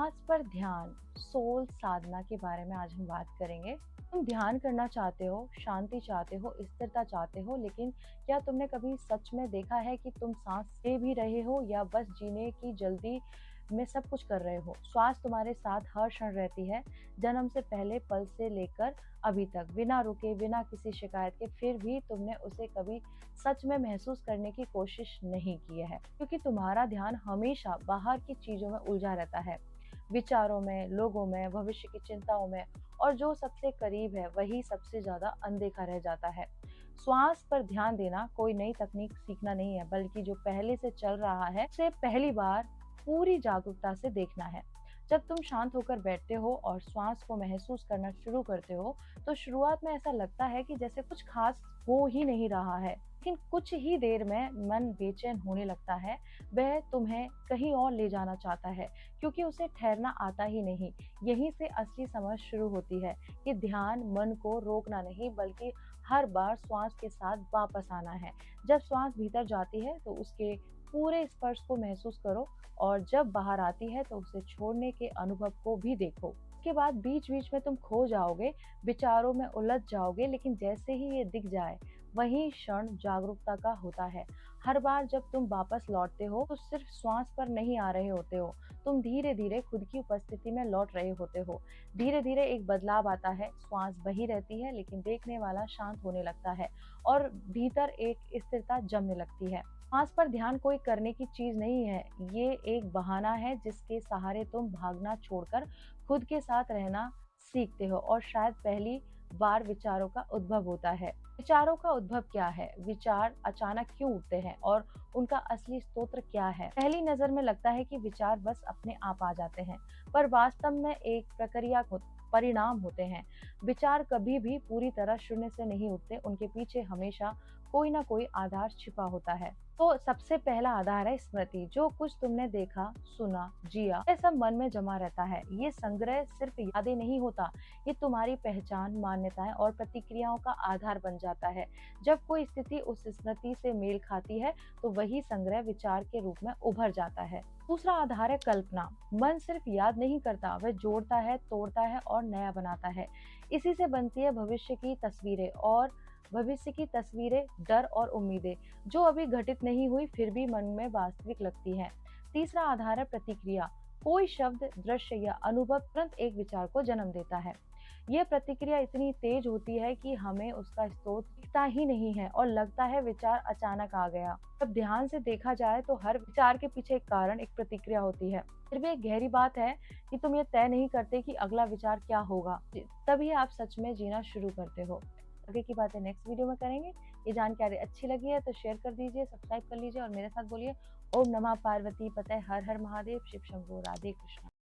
श्वास पर ध्यान, सोल साधना के बारे में आज हम बात करेंगे। तुम ध्यान करना चाहते हो, शांति चाहते हो, स्थिरता चाहते हो, लेकिन क्या तुमने कभी सच में देखा है कि तुम सांस ले भी रहे हो या बस जीने की जल्दी में सब कुछ कर रहे हो? श्वास तुम्हारे साथ हर क्षण रहती है, जन्म से पहले पल से लेकर अभी तक, बिना रुके, बिना किसी शिकायत के। फिर भी तुमने उसे कभी सच में महसूस करने की कोशिश नहीं की है, क्योंकि तुम्हारा ध्यान हमेशा बाहर की चीजों में उलझा रहता है, विचारों में, लोगों में, भविष्य की चिंताओं में, और जो सबसे करीब है वही सबसे ज्यादा अनदेखा रह जाता है। श्वास पर ध्यान देना कोई नई तकनीक सीखना नहीं है, बल्कि जो पहले से चल रहा है उसे पहली बार पूरी जागरूकता से देखना है। जब तुम शांत होकर बैठते हो और श्वास को महसूस करना शुरू करते हो, तो शुरुआत में ऐसा लगता है कि जैसे कुछ खास हो ही नहीं रहा है, लेकिन कुछ ही देर में मन बेचैन होने लगता है। वह तुम्हें कहीं और ले जाना चाहता है, क्योंकि उसे ठहरना आता ही नहीं। यहीं से असली समझ शुरू होती है कि ध्यान मन को रोकना नहीं, बल्कि हर बार श्वास के साथ वापस आना है। जब श्वास भीतर जाती है तो उसके पूरे स्पर्श को महसूस करो, और जब बाहर आती है तो उसे छोड़ने के अनुभव को भी देखो। उसके बाद बीच बीच में तुम खो जाओगे, विचारों में उलझ जाओगे, लेकिन जैसे ही ये दिख जाए, वही क्षण जागरूकता का होता है। हर बार जब तुम वापस लौटते हो तो सिर्फ श्वास पर नहीं आ रहे होते हो, तुम धीरे धीरे खुद की उपस्थिति में लौट रहे होते हो। धीरे धीरे एक बदलाव आता है, श्वास बही रहती है, लेकिन देखने वाला शांत होने लगता है, और भीतर एक स्थिरता जमने लगती है। श्वास पर ध्यान कोई करने की चीज नहीं है, ये एक बहाना है जिसके सहारे तुम भागना छोड़कर खुद के साथ रहना सीखते हो। और शायद पहली बार विचारों का उद्भव होता है। विचारों का उद्भव क्या है? विचार अचानक क्यों उठते हैं और उनका असली स्रोत क्या है? पहली नजर में लगता है कि विचार बस अपने आप आ जाते हैं, पर वास्तव में एक प्रक्रिया परिणाम होते हैं। विचार कभी भी पूरी तरह शून्य से नहीं उठते, उनके पीछे हमेशा कोई ना कोई आधार छिपा होता है। तो सबसे पहला आधार है स्मृति। जो कुछ तुमने देखा, सुना, जिया, ये सब मन में जमा रहता है। ये संग्रह सिर्फ यादें नहीं होता, ये तुम्हारी पहचान, मान्यताएं और प्रतिक्रियाओं का आधार बन जाता है। जब कोई स्थिति उस स्मृति से मेल खाती है, तो वही संग्रह विचार के रूप में उभर जाता है। दूसरा आधार है कल्पना। मन सिर्फ याद नहीं करता, वह जोड़ता है, तोड़ता है और नया बनाता है। इसी से बनती है भविष्य की तस्वीरें, और भविष्य की तस्वीरें डर और उम्मीदें, जो अभी घटित नहीं हुई फिर भी मन में वास्तविक लगती हैं। तीसरा आधार है प्रतिक्रिया। कोई शब्द, दृश्य या अनुभव तुरंत एक विचार को जन्म देता है। यह प्रतिक्रिया इतनी तेज होती है कि हमें उसका स्रोत दिखता ही नहीं है और लगता है विचार अचानक आ गया। जब ध्यान से देखा जाए तो हर विचार के पीछे एक कारण, एक प्रतिक्रिया होती है। फिर भी एक गहरी बात है कि तुम ये तय नहीं करते कि अगला विचार क्या होगा, तभी आप सच में जीना शुरू करते हो। आगे की बातें नेक्स्ट वीडियो में करेंगे। ये जानकारी अच्छी लगी है तो शेयर कर दीजिए, सब्सक्राइब कर लीजिए और मेरे साथ बोलिए ओम नमः पार्वती पते, हर हर महादेव, शिव शंभो, राधे कृष्ण।